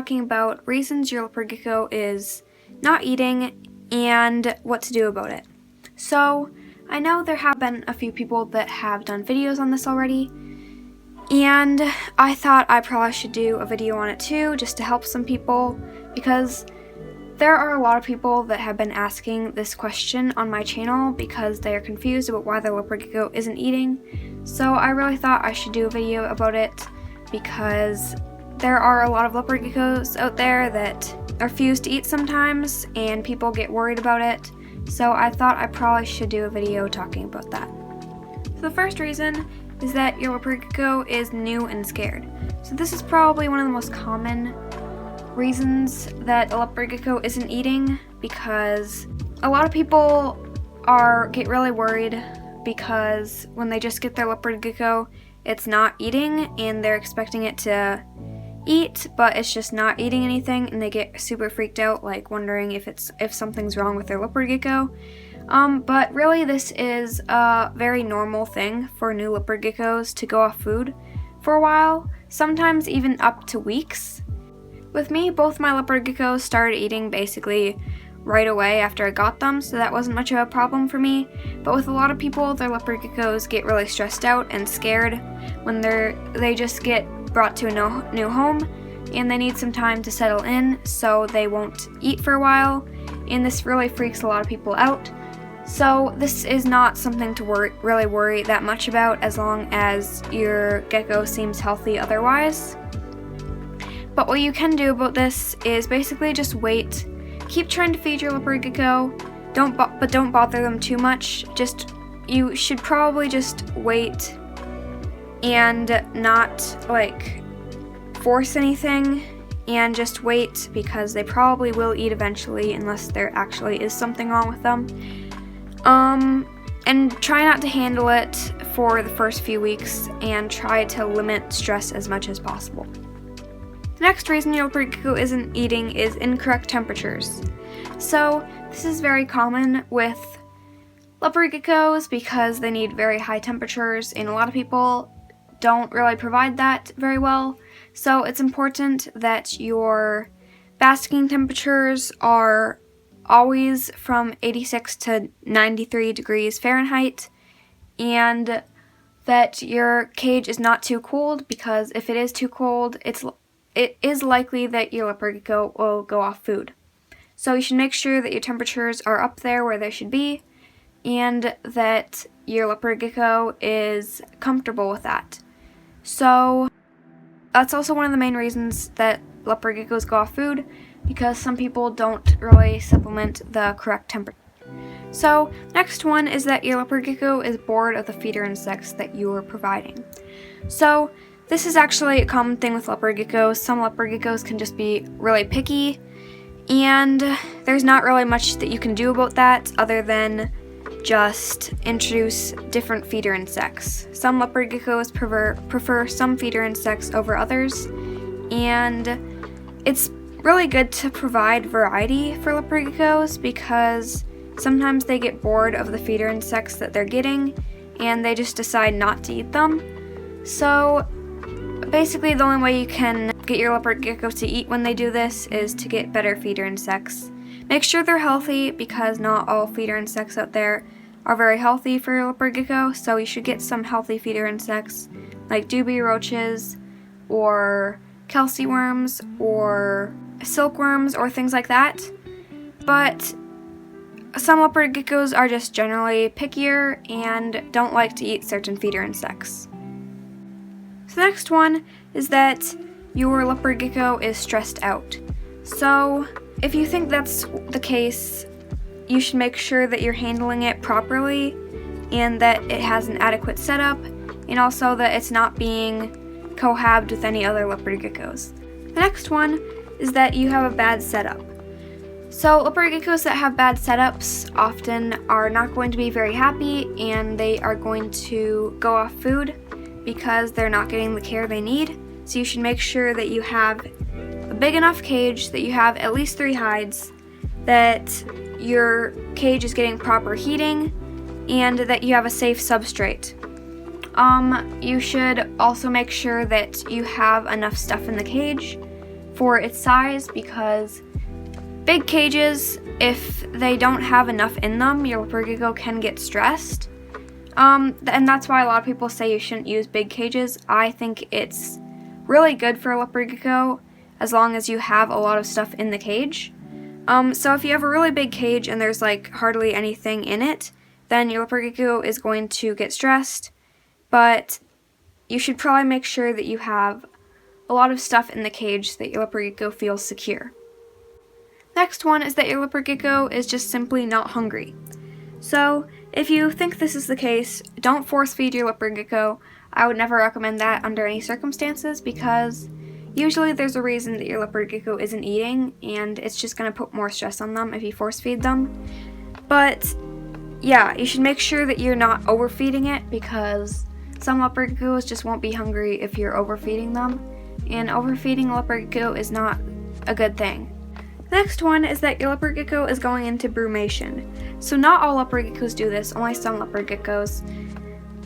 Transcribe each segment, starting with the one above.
talking about reasons your leopard gecko is not eating and what to do about it. So, I know there have been a few people that have done videos on this already, and I thought I probably should do a video on it too, just to help some people, because there are a lot of people that have been asking this question on my channel because they are confused about why their leopard gecko isn't eating. So I really thought I should do a video about it because there are a lot of leopard geckos out there that refuse to eat sometimes and people get worried about it. So I thought I probably should do a video talking about that. So the first reason is that your leopard gecko is new and scared. So this is probably one of the most common reasons that a leopard gecko isn't eating, because a lot of people get really worried because when they just get their leopard gecko, it's not eating and they're expecting it to eat, but it's just not eating anything, and they get super freaked out, like wondering if something's wrong with their leopard gecko. But really this is a very normal thing for new leopard geckos to go off food for a while, sometimes even up to weeks. With me, both my leopard geckos started eating basically right away after I got them, so that wasn't much of a problem for me. But with a lot of people, their leopard geckos get really stressed out and scared when they just get brought to a new home and they need some time to settle in, so they won't eat for a while, and this really freaks a lot of people out. So this is not something to really worry that much about as long as your gecko seems healthy otherwise. But what you can do about this is basically just wait. Keep trying to feed your leopard gecko, but don't bother them too much. You should probably just wait and not force anything, and just wait, because they probably will eat eventually unless there actually is something wrong with them. And try not to handle it for the first few weeks, and try to limit stress as much as possible. The next reason your leopard gecko isn't eating is incorrect temperatures. So this is very common with leopard geckos because they need very high temperatures, and a lot of people don't really provide that very well. So it's important that your basking temperatures are always from 86 to 93 degrees Fahrenheit, and that your cage is not too cold, because if it is too cold, it is likely that your leopard gecko will go off food. So you should make sure that your temperatures are up there where they should be, and that your leopard gecko is comfortable with that. So that's also one of the main reasons that leopard geckos go off food, because some people don't really supplement the correct temperature. So next one is that your leopard gecko is bored of the feeder insects that you are providing. So this is actually a common thing with leopard geckos. Some leopard geckos can just be really picky, and there's not really much that you can do about that other than just introduce different feeder insects. Some leopard geckos prefer some feeder insects over others, and it's really good to provide variety for leopard geckos, because sometimes they get bored of the feeder insects that they're getting and they just decide not to eat them. So basically the only way you can get your leopard gecko to eat when they do this is to get better feeder insects. Make sure they're healthy, because not all feeder insects out there are very healthy for your leopard gecko, so you should get some healthy feeder insects like dubia roaches or Kelsey worms or silkworms or things like that. But some leopard geckos are just generally pickier and don't like to eat certain feeder insects. So the next one is that your leopard gecko is stressed out. So if you think that's the case, you should make sure that you're handling it properly and that it has an adequate setup, and also that it's not being cohabbed with any other leopard geckos. The next one is that you have a bad setup. So leopard geckos that have bad setups often are not going to be very happy, and they are going to go off food because they're not getting the care they need. So you should make sure that you have a big enough cage, that you have at least 3 hides, that your cage is getting proper heating, and that you have a safe substrate. You should also make sure that you have enough stuff in the cage for its size, because big cages, if they don't have enough in them, your leopard gecko can get stressed. And that's why a lot of people say you shouldn't use big cages. I think it's really good for a leopard gecko as long as you have a lot of stuff in the cage. So if you have a really big cage and there's like hardly anything in it, then your leopard gecko is going to get stressed. But you should probably make sure that you have a lot of stuff in the cage so that your leopard gecko feels secure. Next one is that your leopard gecko is just simply not hungry. So if you think this is the case, don't force feed your leopard gecko. I would never recommend that under any circumstances, because usually there's a reason that your leopard gecko isn't eating, and it's just going to put more stress on them if you force feed them. But yeah, you should make sure that you're not overfeeding it, because some leopard geckos just won't be hungry if you're overfeeding them, and overfeeding a leopard gecko is not a good thing. Next one is that your leopard gecko is going into brumation. So not all leopard geckos do this, only some leopard geckos.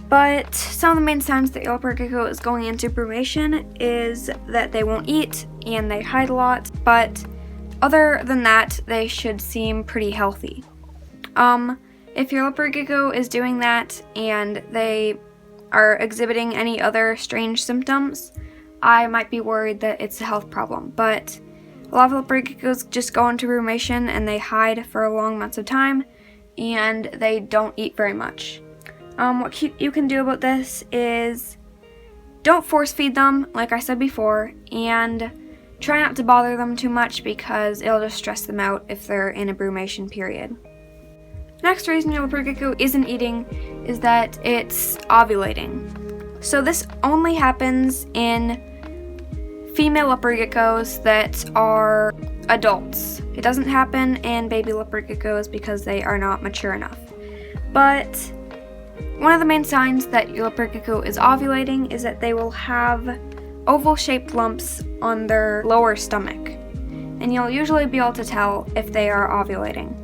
But some of the main signs that your leopard gecko is going into brumation is that they won't eat and they hide a lot, but other than that, they should seem pretty healthy. If your leopard gecko is doing that and they are exhibiting any other strange symptoms, I might be worried that it's a health problem. But a lot of leopard geckos just go into brumation and they hide for long amounts of time, and they don't eat very much. What you can do about this is don't force feed them, like I said before, and try not to bother them too much, because it'll just stress them out if they're in a brumation period. Next reason your leopard gecko isn't eating is that it's ovulating. So this only happens in female leopard geckos that are adults. It doesn't happen in baby leopard geckos because they are not mature enough. But one of the main signs that your leopard gecko is ovulating is that they will have oval-shaped lumps on their lower stomach, and you'll usually be able to tell if they are ovulating.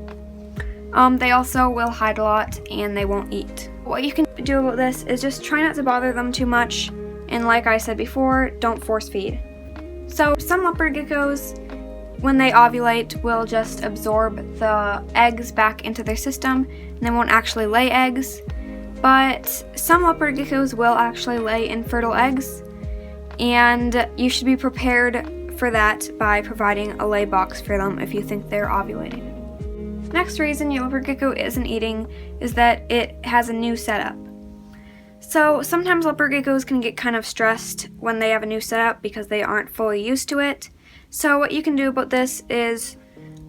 They also will hide a lot and they won't eat. What you can do about this is just try not to bother them too much, and like I said before, don't force feed. So some leopard geckos, when they ovulate, will just absorb the eggs back into their system and they won't actually lay eggs. But some leopard geckos will actually lay infertile eggs, and you should be prepared for that by providing a lay box for them if you think they're ovulating. Next reason your leopard gecko isn't eating is that it has a new setup. So sometimes leopard geckos can get kind of stressed when they have a new setup because they aren't fully used to it. So what you can do about this is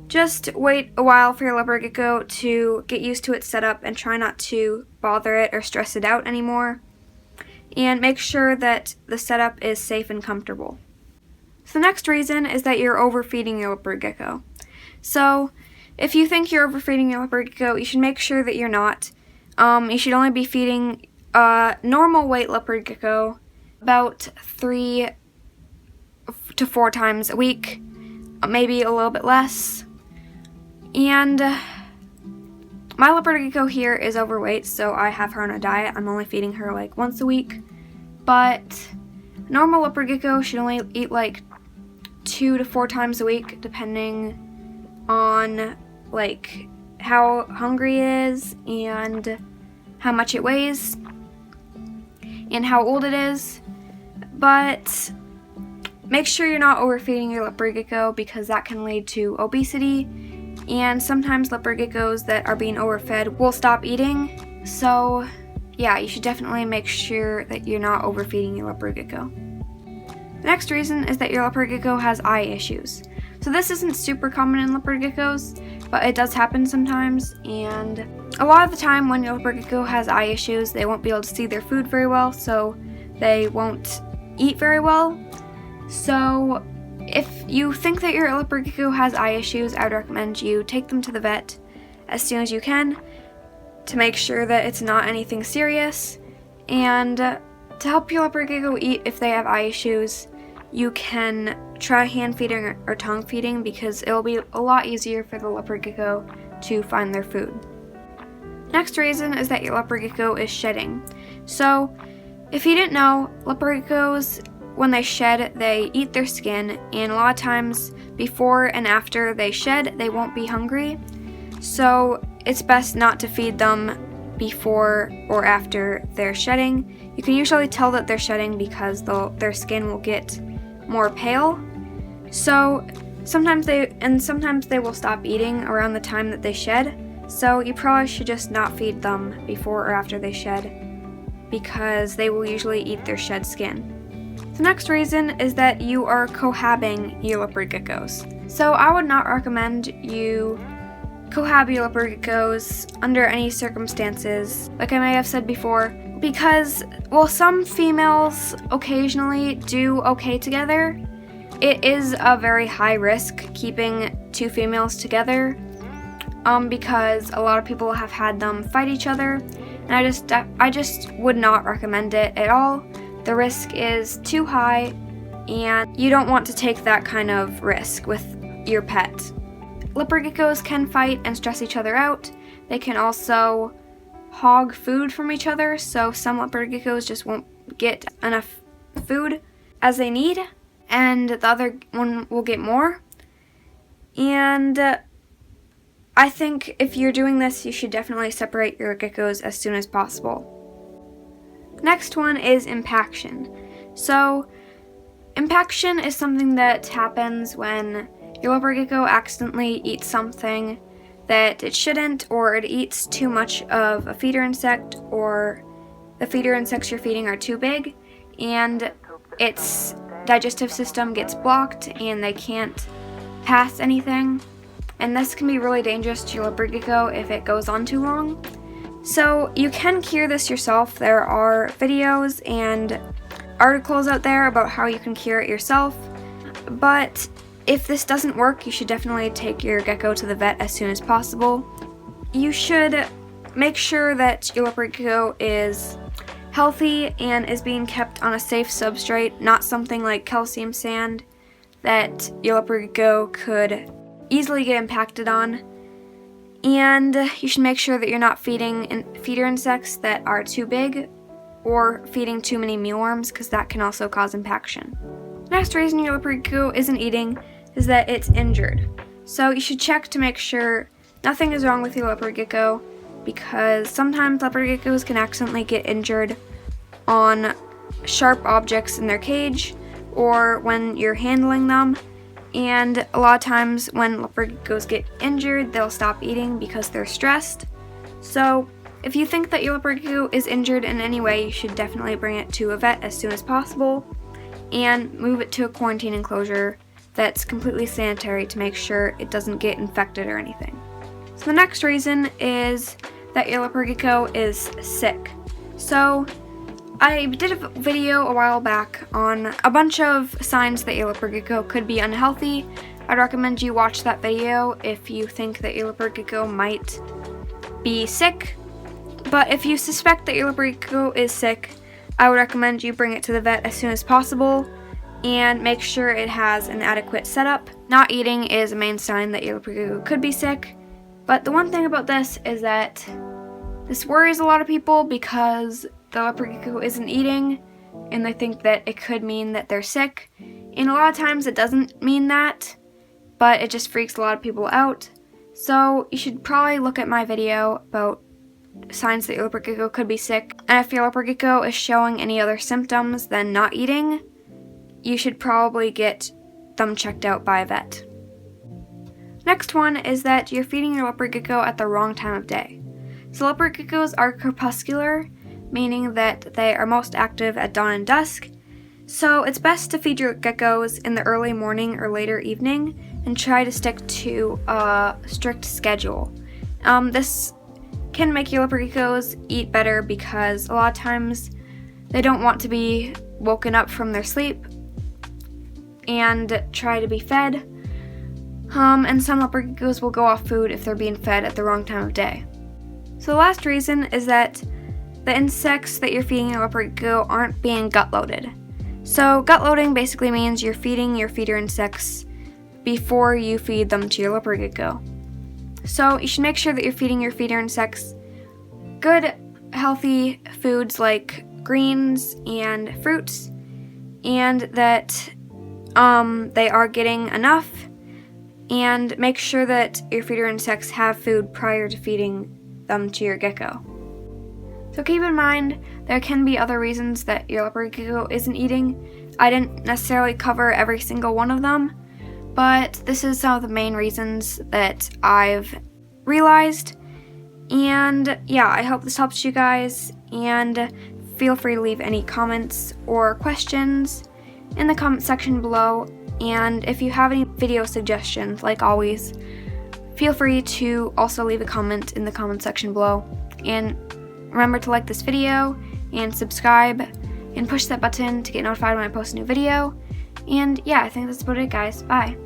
just wait a while for your leopard gecko to get used to its setup and try not to bother it or stress it out anymore. And make sure that the setup is safe and comfortable. So the next reason is that you're overfeeding your leopard gecko. So if you think you're overfeeding your leopard gecko, you should make sure that you're not. You should only be feeding a normal weight leopard gecko about 3 to 4 times a week, maybe a little bit less. And my leopard gecko here is overweight, so I have her on a diet. I'm only feeding her like once a week. But normal leopard gecko should only eat like 2 to 4 times a week, depending on like how hungry it is and how much it weighs and how old it is. But make sure you're not overfeeding your leopard gecko, because that can lead to obesity, and sometimes leopard geckos that are being overfed will stop eating. So yeah, you should definitely make sure that you're not overfeeding your leopard gecko. The next reason is that your leopard gecko has eye issues. So this isn't super common in leopard geckos, but it does happen sometimes, and a lot of the time when your leopard gecko has eye issues, they won't be able to see their food very well, so they won't eat very well. So if you think that your leopard gecko has eye issues, I would recommend you take them to the vet as soon as you can to make sure that it's not anything serious. And to help your leopard gecko eat if they have eye issues, you can try hand feeding or tongue feeding, because it'll be a lot easier for the leopard gecko to find their food. Next reason is that your leopard gecko is shedding. So if you didn't know, leopard geckos when they shed, they eat their skin, and a lot of times before and after they shed, they won't be hungry. So it's best not to feed them before or after they're shedding. You can usually tell that they're shedding because their skin will get more pale. So sometimes they will stop eating around the time that they shed. So you probably should just not feed them before or after they shed, because they will usually eat their shed skin. The next reason is that you are cohabbing your leopard geckos. So I would not recommend you cohab your leopard geckos under any circumstances, like I may have said before, because while some females occasionally do okay together, it is a very high risk keeping two females together, because a lot of people have had them fight each other, and I just would not recommend it at all. The risk is too high, and you don't want to take that kind of risk with your pet. Leopard geckos can fight and stress each other out. They can also hog food from each other, so some leopard geckos just won't get enough food as they need, and the other one will get more. And I think if you're doing this, you should definitely separate your geckos as soon as possible. Next one is impaction. So impaction is something that happens when your leopard gecko accidentally eats something that it shouldn't, or it eats too much of a feeder insect, or the feeder insects you're feeding are too big and its digestive system gets blocked and they can't pass anything. And this can be really dangerous to your leopard gecko if it goes on too long. So you can cure this yourself. There are videos and articles out there about how you can cure it yourself. But if this doesn't work, you should definitely take your gecko to the vet as soon as possible. You should make sure that your leopard gecko is healthy and is being kept on a safe substrate, not something like calcium sand that your leopard gecko could easily get impacted on. And you should make sure that you're not feeding feeder insects that are too big or feeding too many mealworms, because that can also cause impaction. Next reason your leopard gecko isn't eating is that it's injured. So you should check to make sure nothing is wrong with your leopard gecko, because sometimes leopard geckos can accidentally get injured on sharp objects in their cage or when you're handling them. And a lot of times when leopard geckos get injured, they'll stop eating because they're stressed. So if you think that your leopard gecko is injured in any way, you should definitely bring it to a vet as soon as possible and move it to a quarantine enclosure that's completely sanitary to make sure it doesn't get infected or anything. So the next reason is that your leopard gecko is sick. So I did a video a while back on a bunch of signs that your leopard gecko could be unhealthy. I'd recommend you watch that video if you think that your leopard gecko might be sick. But if you suspect that your leopard gecko is sick, I would recommend you bring it to the vet as soon as possible and make sure it has an adequate setup. Not eating is a main sign that your leopard gecko could be sick. But the one thing about this is that this worries a lot of people, because the leopard gecko isn't eating and they think that it could mean that they're sick. And a lot of times it doesn't mean that, but it just freaks a lot of people out. So you should probably look at my video about signs that your leopard gecko could be sick. And if your leopard gecko is showing any other symptoms than not eating, you should probably get them checked out by a vet. Next one is that you're feeding your leopard gecko at the wrong time of day. So leopard geckos are crepuscular, meaning that they are most active at dawn and dusk. So it's best to feed your geckos in the early morning or later evening and try to stick to a strict schedule. This can make your leopard geckos eat better, because a lot of times they don't want to be woken up from their sleep and try to be fed. And some leopard geckos will go off food if they're being fed at the wrong time of day. So the last reason is that the insects that you're feeding your leopard gecko aren't being gut loaded. So gut loading basically means you're feeding your feeder insects before you feed them to your leopard gecko. So you should make sure that you're feeding your feeder insects good, healthy foods like greens and fruits, and that they are getting enough, and make sure that your feeder insects have food prior to feeding them to your gecko. So keep in mind, there can be other reasons that your leopard gecko isn't eating. I didn't necessarily cover every single one of them, but this is some of the main reasons that I've realized. And yeah, I hope this helps you guys, and feel free to leave any comments or questions in the comment section below. And if you have any video suggestions, like always, feel free to also leave a comment in the comment section below. And remember to like this video and subscribe and push that button to get notified when I post a new video. And yeah, I think that's about it, guys. Bye.